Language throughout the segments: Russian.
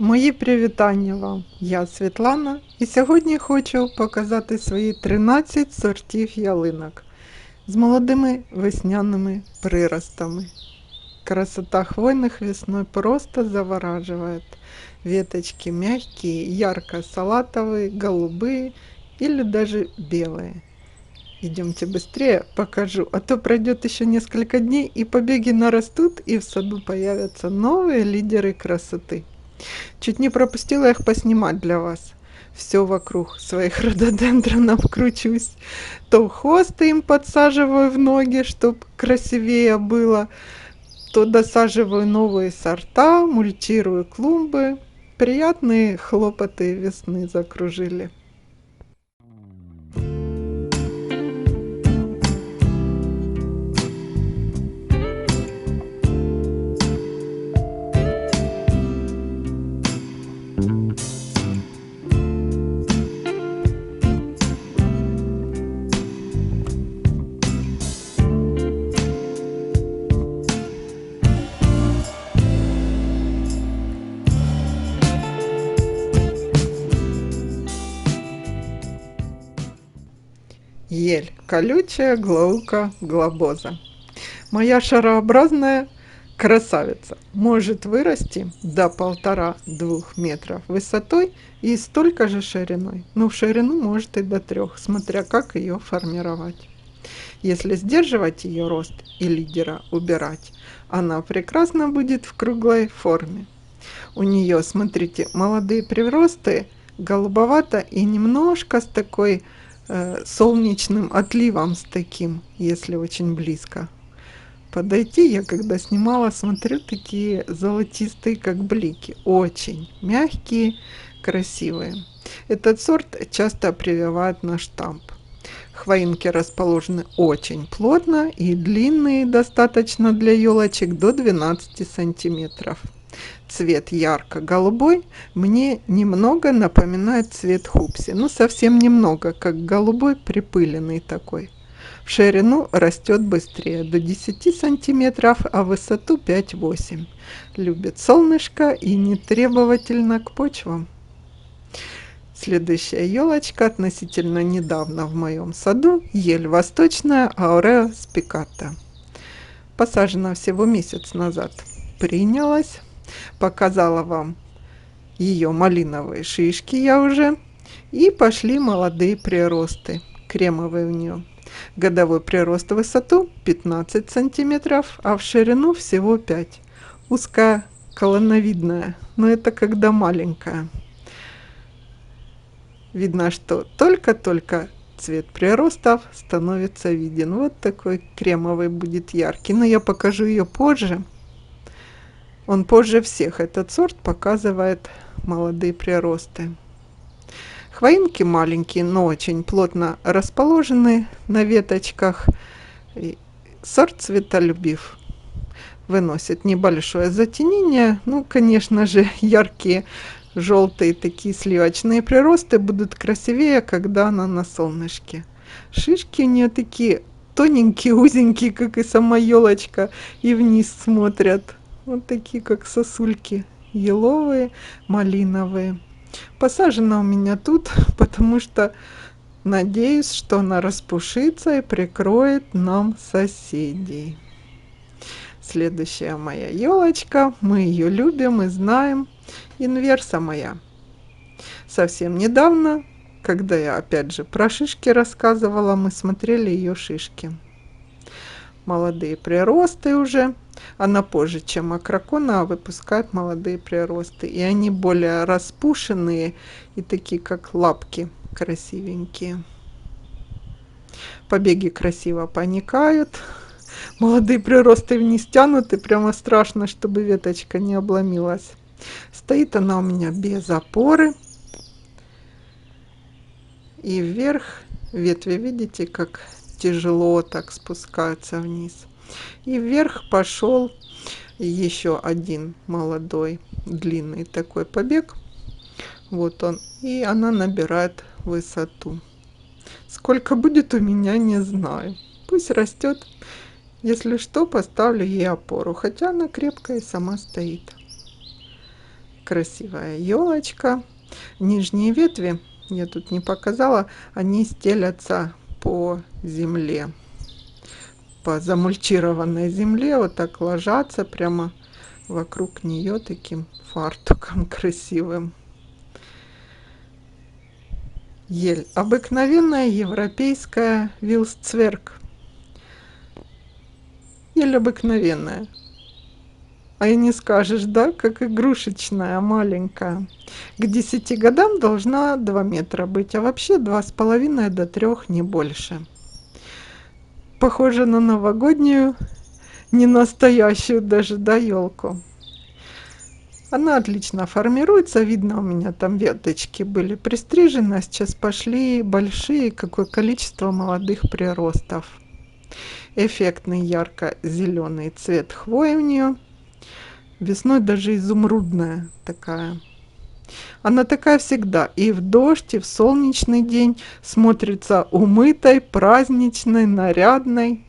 Мої привітання вам! Я Світлана і сьогодні хочу показати свої 13 сортів ялинок з молодими весняними приростами. Красота хвойных весной просто завораживает. Веточки мягкие, ярко-салатовые, голубые или даже белые. Идемте быстрее покажу, а то пройдет еще несколько дней и побеги нарастут, и в саду появятся новые лидеры красоты. Чуть не пропустила их поснимать для вас. Все вокруг своих рододендронов кручусь. То хвосты им подсаживаю в ноги, чтоб красивее было, то досаживаю новые сорта, мульчирую клумбы. Приятные хлопоты весны закружили. Ель колючая, глаука глобоза. Моя шарообразная красавица может вырасти до 1,5–2 метров высотой и столько же шириной. Но в ширину может и до 3, смотря как ее формировать. Если сдерживать ее рост и лидера убирать, она прекрасно будет в круглой форме. У нее, смотрите, молодые приросты голубовато и немножко с такой солнечным отливом, с таким, если очень близко подойти. Я когда снимала, смотрю, такие золотистые, как блики, очень мягкие, красивые. Этот сорт часто прививают на штамп. Хвоинки расположены очень плотно и длинные достаточно для елочек до 12 сантиметров. Цвет ярко-голубой, мне немного напоминает цвет хупси, но совсем немного, как голубой припыленный такой. В ширину растет быстрее, до 10 сантиметров, а в высоту 5–8. Любит солнышко и не требовательна к почвам. Следующая елочка относительно недавно в моем саду, ель восточная Ауреа спиката. Посажена всего месяц назад. Принялась. Показала вам ее малиновые шишки я уже. И пошли молодые приросты. Кремовые у нее. Годовой прирост в высоту 15 сантиметров, а в ширину всего 5. Узкая, колонновидная, но это когда маленькая. Видно, что только-только цвет приростов становится виден. Вот такой кремовый будет яркий. Но я покажу ее позже. Он позже всех, этот сорт, показывает молодые приросты. Хвоинки маленькие, но очень плотно расположены на веточках. Сорт цветолюбив. Выносит небольшое затенение. Ну, конечно же, яркие желтые такие сливочные приросты будут красивее, когда она на солнышке. Шишки у нее такие тоненькие, узенькие, как и сама елочка, и вниз смотрят. Вот такие, как сосульки, еловые, малиновые. Посажена у меня тут, потому что надеюсь, что она распушится и прикроет нам соседей. Следующая моя елочка, мы ее любим и знаем, инверса моя. Совсем недавно, когда я опять же про шишки рассказывала, мы смотрели ее шишки. Молодые приросты уже. Она позже, чем акрокона, выпускает молодые приросты. И они более распушенные и такие, как лапки, красивенькие. Побеги красиво поникают. Молодые приросты вниз тянуты, прямо страшно, чтобы веточка не обломилась. Стоит она у меня без опоры. И вверх ветви, видите, как тяжело так спускаются вниз. И вверх пошел еще один молодой, длинный такой побег. Вот он. И она набирает высоту. Сколько будет у меня, не знаю. Пусть растет. Если что, поставлю ей опору. Хотя она крепкая и сама стоит. Красивая елочка. Нижние ветви, я тут не показала, они стелятся по земле, по замульчированной земле, вот так ложатся прямо вокруг нее таким фартуком красивым. Ель. Обыкновенная европейская вилсцверг. Ель обыкновенная. А и не скажешь, да, как игрушечная, маленькая. К 10 годам должна 2 метра быть, а вообще 2,5 до 3, не больше. Похоже на новогоднюю, не настоящую даже, да, елку. Она отлично формируется, видно, у меня там веточки были пристрижены, а сейчас пошли большие, какое количество молодых приростов. Эффектный ярко-зеленый цвет хвои у нее. Весной даже изумрудная такая. Она такая всегда, и в дождь, и в солнечный день смотрится умытой, праздничной, нарядной.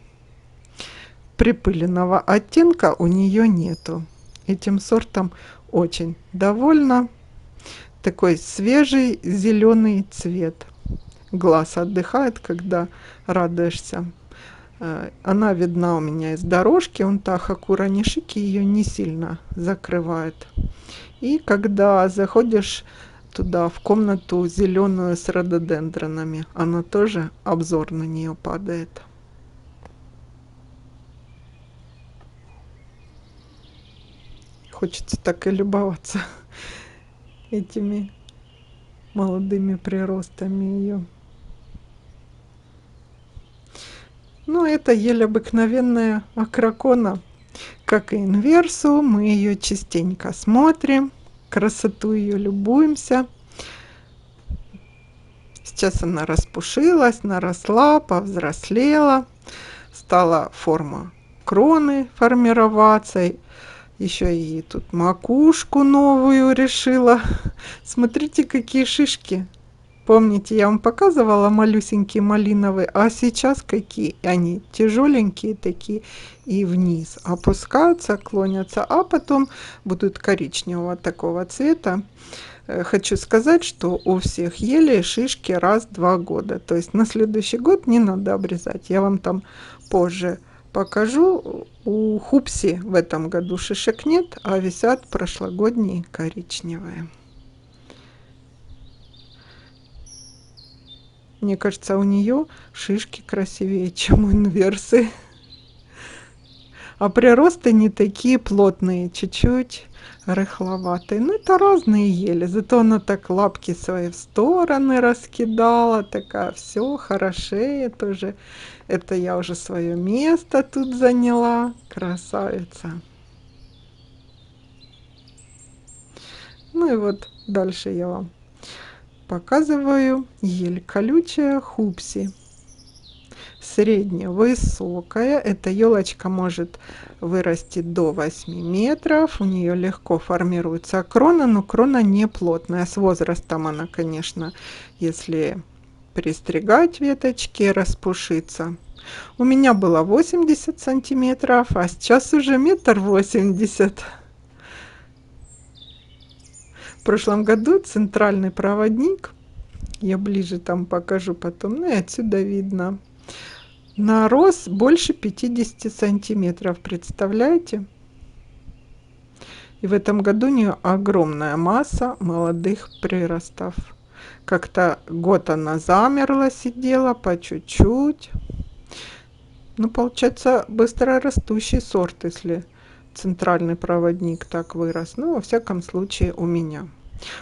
Припыленного оттенка у нее нету. Этим сортом очень довольна. Такой свежий зеленый цвет. Глаз отдыхает, когда радуешься. Она видна у меня из дорожки. Он Тахакура нишики ее не сильно закрывает. И когда заходишь туда, в комнату зеленую с рододендронами, она тоже, обзор на нее падает. Хочется так и любоваться этими молодыми приростами ее. Ну, это ель обыкновенная акракона. Как и инверсу, мы ее частенько смотрим, красоту ее любуемся. Сейчас она распушилась, наросла, повзрослела, стала форма кроны формироваться. Еще и тут макушку новую решила. Смотрите, какие шишки. Помните, я вам показывала малюсенькие малиновые, а сейчас какие? Они тяжеленькие такие и вниз опускаются, клонятся, а потом будут коричневого такого цвета. Хочу сказать, что у всех елей шишки раз в 2 года. То есть на следующий год не надо обрезать. Я вам там позже покажу. У хупси в этом году шишек нет, а висят прошлогодние коричневые. Мне кажется, у нее шишки красивее, чем у инверсы. А приросты не такие плотные, чуть-чуть рыхловатые. Ну, это разные ели. Зато она так лапки свои в стороны раскидала. Такая, все, хорошеет уже. Это я уже свое место тут заняла. Красавица. Ну и вот дальше я вам показываю ель колючая хупси. Средневысокая. Эта елочка может вырасти до 8 метров. У нее легко формируется крона, но крона не плотная. С возрастом она, конечно, если пристригать веточки, распушится. У меня было 80 сантиметров, а сейчас уже 1,80 м. В прошлом году центральный проводник, я ближе там покажу потом, ну и отсюда видно, нарос больше 50 сантиметров, представляете? И в этом году у нее огромная масса молодых приростов. Как-то год она замерла, сидела по чуть-чуть. Ну, получается, быстрорастущий сорт, если центральный проводник так вырос. Ну, во всяком случае, у меня.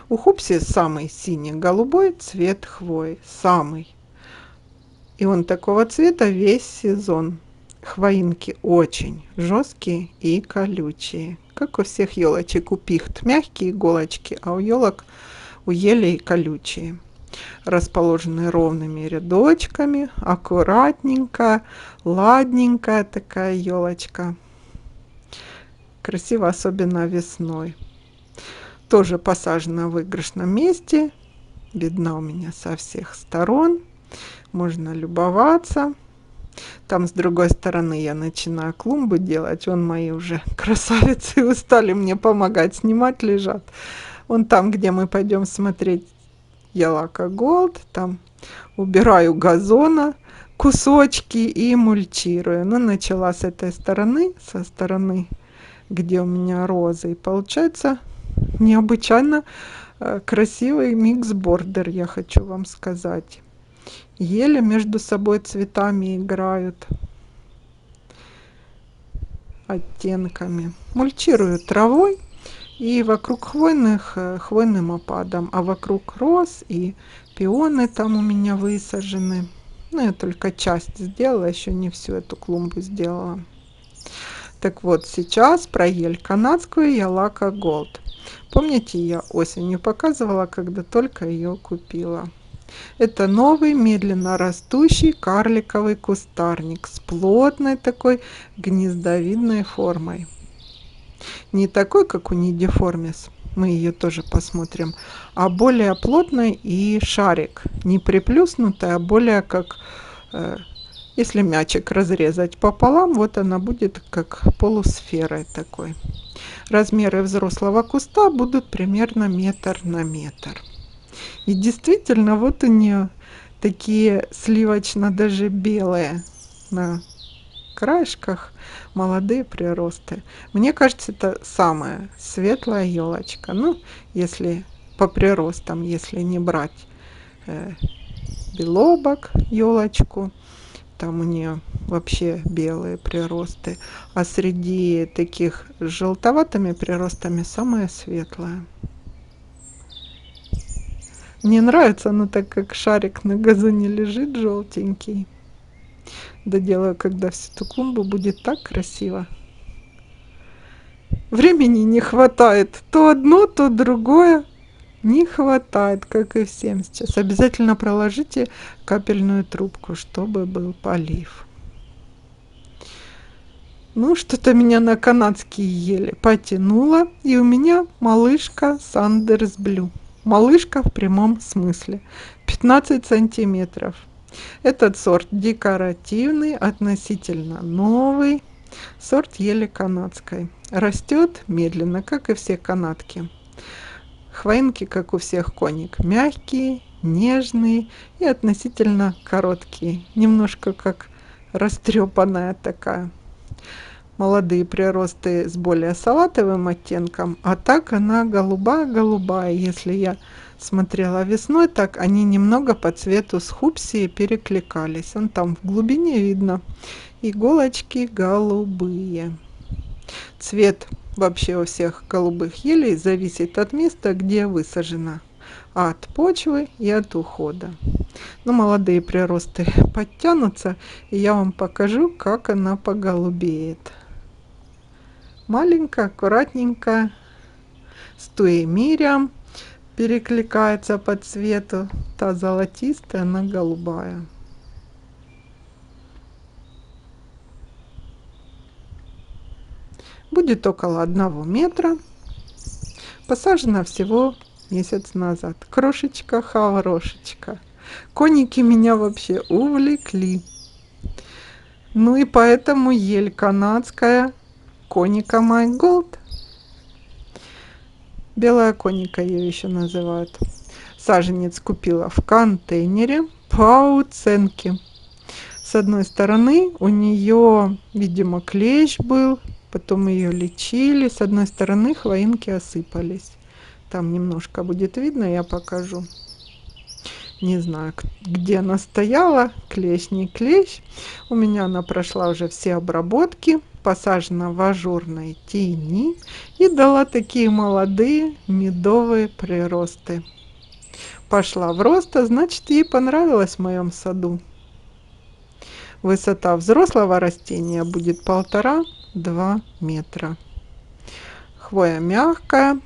У хупси самый синий-голубой цвет хвои. Самый. И он такого цвета весь сезон. Хвоинки очень жесткие и колючие. Как у всех елочек, у пихт мягкие иголочки, а у елок, у елей колючие. Расположены ровными рядочками, аккуратненькая, ладненькая такая елочка. Красиво, особенно весной. Тоже посажена в выигрышном месте. Видна у меня со всех сторон. Можно любоваться. Там с другой стороны я начинаю клумбы делать. Вон мои уже красавицы устали мне помогать, снимать лежат. Вон там, где мы пойдем смотреть Ялака Голд, там убираю газона кусочки и мульчирую. Ну, начала с этой стороны, со стороны, где у меня розы. И получается необычайно красивый микс-бордер, я хочу вам сказать. Еле между собой цветами играют, оттенками. Мульчирую травой и вокруг хвойных хвойным опадом, а вокруг роз и пионы там у меня высажены. Ну, я только часть сделала, еще не всю эту клумбу сделала. Так вот, сейчас про ель канадскую Ялака Голд. Помните, я осенью показывала, когда только ее купила. Это новый медленно растущий карликовый кустарник с плотной такой гнездовидной формой. Не такой, как у нидиформис, мы ее тоже посмотрим, а более плотной и шарик. Не приплюснутая, а более как, если мячик разрезать пополам, вот она будет как полусферой такой. Размеры взрослого куста будут примерно метр на метр. И действительно, вот у нее такие сливочно даже белые на краешках молодые приросты. Мне кажется, это самая светлая елочка. Ну, если по приростам, если не брать белобок елочку, там у нее вообще белые приросты. А среди таких с желтоватыми приростами самая светлая. Мне нравится, она так как шарик на газоне лежит желтенький. Доделаю, когда всю эту клумбу, будет так красиво. Времени не хватает. То одно, то другое. Не хватает, как и всем сейчас. Обязательно проложите капельную трубку, чтобы был полив. Ну, что-то меня на канадские ели потянуло. И у меня малышка Сандерс Блю. Малышка в прямом смысле. 15 сантиметров. Этот сорт декоративный, относительно новый. Сорт ели канадской. Растет медленно, как и все канадки. Хвоинки, как у всех коник, мягкие, нежные и относительно короткие. Немножко как растрепанная такая. Молодые приросты с более салатовым оттенком, а так она голубая-голубая. Если я смотрела весной, так они немного по цвету с хупсией перекликались. Он там в глубине видно. Иголочки голубые. Цвет вообще у всех голубых елей зависит от места, где высажена, от почвы и от ухода. Но молодые приросты подтянутся, и я вам покажу, как она поголубеет. Маленькая, аккуратненькая, с туэмирием перекликается по цвету. Та золотистая, она голубая. Будет около 1 метра. Посажена всего месяц назад. Крошечка-хорошечка. Коники меня вообще увлекли. Ну и поэтому ель канадская коника My Gold. Белая коника ее еще называют. Саженец купила в контейнере по уценке. С одной стороны у нее, видимо, клещ был, потом ее лечили. С одной стороны хвоинки осыпались. Там немножко будет видно, я покажу. Не знаю, где она стояла, клещ, не клещ. У меня она прошла уже все обработки, посажена в ажурной тени и дала такие молодые медовые приросты. Пошла в рост, а значит, ей понравилось в моем саду. Высота взрослого растения будет 1,5–2 метра. Хвоя мягкая,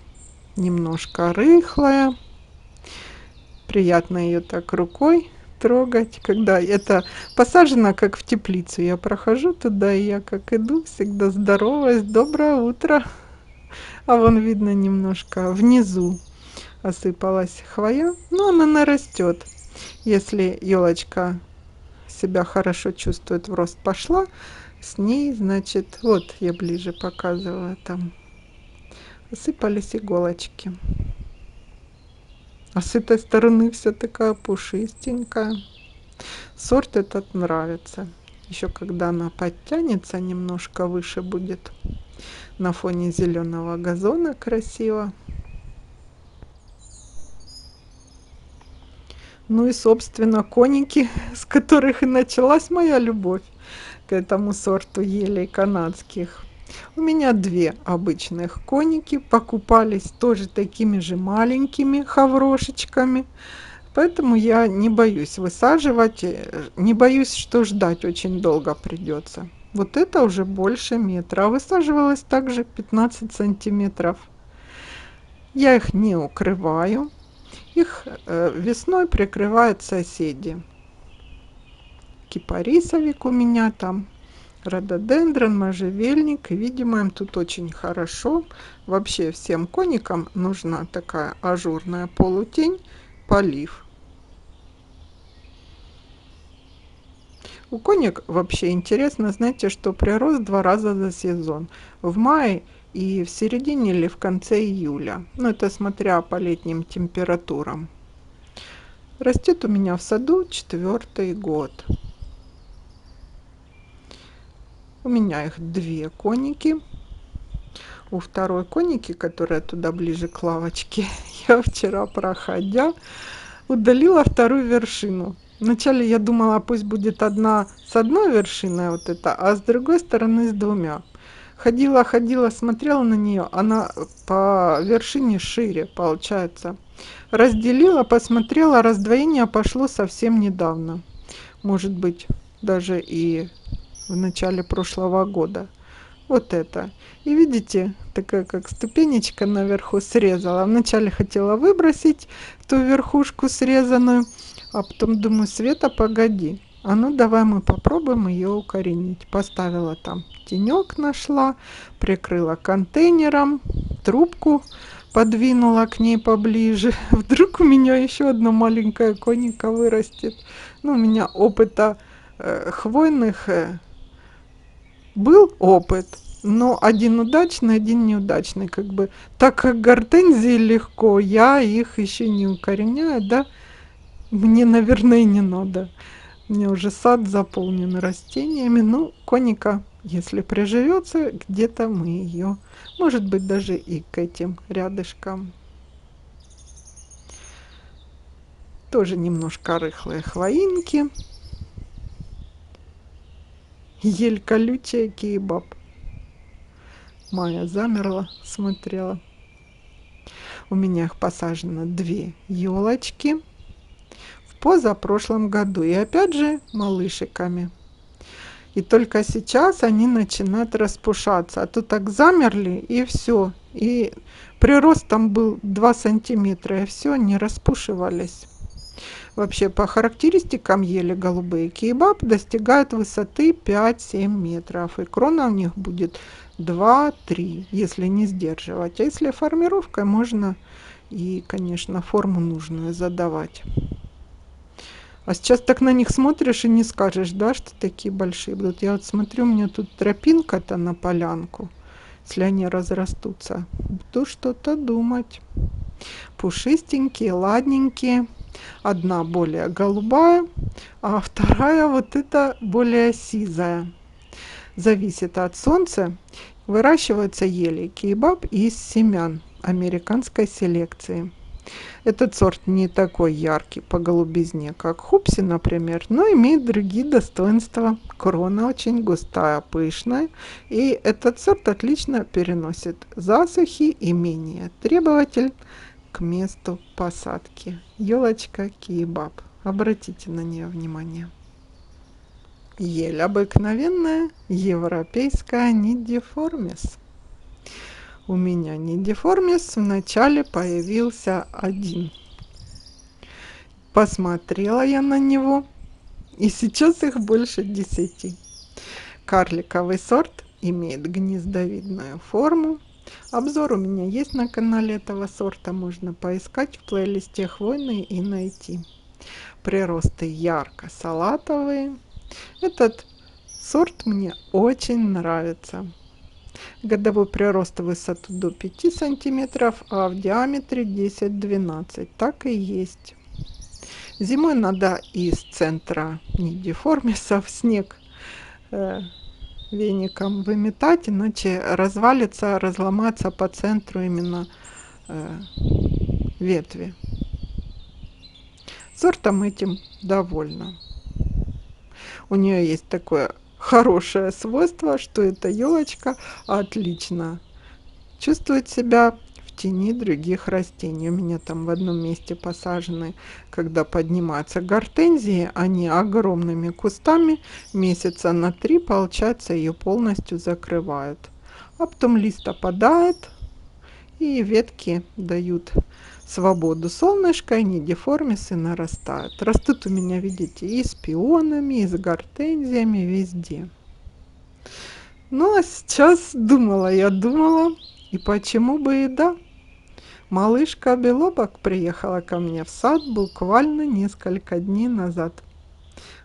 немножко рыхлая. Приятно ее так рукой трогать, когда это посажено как в теплицу. Я прохожу туда, и я как иду, всегда здороваюсь, доброе утро. А вон видно немножко внизу осыпалась хвоя, но она нарастет. Если елочка себя хорошо чувствует, в рост пошла, с ней, значит, вот я ближе показываю, там осыпались иголочки. А с этой стороны вся такая пушистенькая. Сорт этот нравится. Еще когда она подтянется, немножко выше будет. На фоне зеленого газона красиво. Ну и, собственно, коники, с которых и началась моя любовь к этому сорту елей канадских. У меня две обычных коники, покупались тоже такими же маленькими хаврошечками. Поэтому я не боюсь высаживать, не боюсь, что ждать очень долго придется. Вот это уже больше метра, а высаживалась также 15 сантиметров. Я их не укрываю, их весной прикрывают соседи. Кипарисовик у меня там, рододендрон, можжевельник. И, видимо, им тут очень хорошо. Вообще всем коникам нужна такая ажурная полутень, полив. У коник вообще интересно, знаете, что прирост 2 раза за сезон. В мае и в середине или в конце июля. Ну, это смотря по летним температурам. Растет у меня в саду 4-й год. У меня их две коники. У второй коники, которая туда ближе к лавочке, я вчера, проходя, удалила вторую вершину. Вначале я думала, пусть будет одна с одной вершиной вот эта, а с другой стороны с двумя. Ходила, смотрела на нее, она по вершине шире получается. Разделила, посмотрела, раздвоение пошло совсем недавно. Может быть, даже и в начале прошлого года. Вот это. И видите, такая как ступенечка наверху срезала. Вначале хотела выбросить ту верхушку срезанную, а потом думаю, Света, погоди. А ну давай мы попробуем ее укоренить. Поставила там тенек, нашла, прикрыла контейнером, трубку подвинула к ней поближе. Вдруг у меня еще одна маленькая коника вырастет. Ну, у меня опыта хвойных был опыт, но один удачный, один неудачный. Как бы, так как гортензии легко, я их еще не укореняю, да, мне, наверное, и не надо. У меня уже сад заполнен растениями. Ну, коника, если приживется, где-то мы ее, может быть, даже и к этим рядышкам. Тоже немножко рыхлые хвоинки. Ель колючая, кейбаб. Майя замерла, смотрела. У меня их посажено две елочки в позапрошлом году. И опять же малышиками. И только сейчас они начинают распушаться. А то так замерли, и все. И прирост там был 2 сантиметра, и все, не распушивались. Вообще, по характеристикам ели голубые кейбаб достигают высоты 5-7 метров. И крона у них будет 2-3, если не сдерживать. А если формировкой, можно и, конечно, форму нужную задавать. А сейчас так на них смотришь и не скажешь, да, что такие большие будут. Я вот смотрю, у меня тут тропинка-то на полянку. Если они разрастутся, буду что-то думать. Пушистенькие, ладненькие. Одна более голубая, а вторая вот эта более сизая. Зависит от солнца. Выращиваются ели кейбаб из семян американской селекции. Этот сорт не такой яркий по голубизне, как хупси, например, но имеет другие достоинства. Крона очень густая, пышная, и этот сорт отлично переносит засухи и менее требователь к месту посадки. Елочка кейбаб. Обратите на нее внимание. Ель обыкновенная, европейская нидиформис. У меня нидиформис вначале появился один. Посмотрела я на него, и сейчас их больше 10. Карликовый сорт имеет гнездовидную форму. Обзор у меня есть на канале этого сорта, можно поискать в плейлисте хвойные и найти. Приросты ярко-салатовые. Этот сорт мне очень нравится. Годовой прирост в высоту до 5 сантиметров, а в диаметре 10-12. Так и есть. Зимой надо из центра нидиформиса в снег веником выметать, иначе развалится, разломается по центру именно ветви. Сортом этим довольна. У нее есть такое хорошее свойство, что эта елочка отлично чувствует себя в тени других растений. У меня там в одном месте посажены, когда поднимаются гортензии, они огромными кустами месяца на 3, получается, ее полностью закрывают. А потом лист опадает, и ветки дают свободу солнышка, и нидиформисы нарастают. Растут у меня, видите, и с пионами, и с гортензиями, везде. Ну, а сейчас думала, и почему бы и да. Малышка Белобок приехала ко мне в сад буквально несколько дней назад.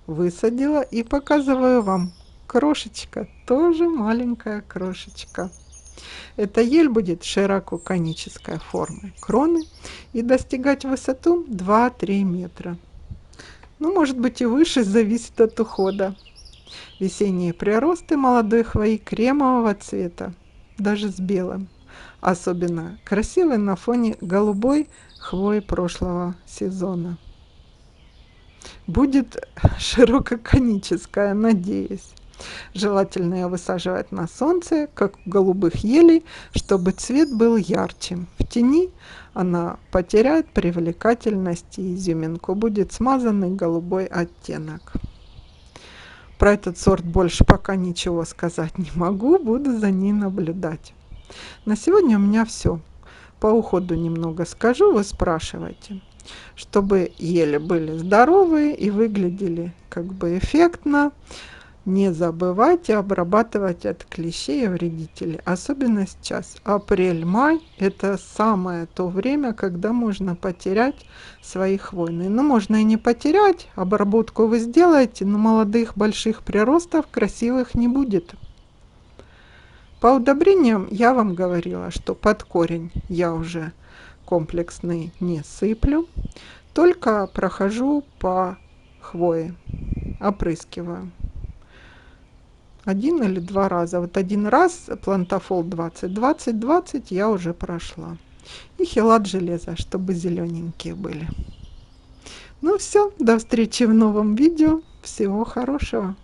Высадила и показываю вам. Крошечка, тоже маленькая крошечка. Эта ель будет ширококонической формы кроны и достигать высоту 2-3 метра. Ну, может быть и выше, зависит от ухода. Весенние приросты молодой хвои кремового цвета, даже с белым. Особенно красивый на фоне голубой хвои прошлого сезона. Будет ширококоническая, надеюсь. Желательно ее высаживать на солнце, как у голубых елей, чтобы цвет был ярче. В тени она потеряет привлекательность и изюминку, будет смазанный голубой оттенок. Про этот сорт больше пока ничего сказать не могу, буду за ней наблюдать. На сегодня у меня все. По уходу немного скажу, вы спрашиваете. Чтобы ели были здоровые и выглядели как бы эффектно, не забывайте обрабатывать от клещей и вредителей. Особенно сейчас. Апрель-май – это самое то время, когда можно потерять свои хвойные. Но можно и не потерять. Обработку вы сделаете, но молодых больших приростов красивых не будет. По удобрениям я вам говорила, что под корень я уже комплексный не сыплю. Только прохожу по хвое, опрыскиваю. 1 или 2 раза. Вот 1 раз плантафол 20-20-20 я уже прошла. И хелат железа, чтобы зелененькие были. Ну все, до встречи в новом видео. Всего хорошего.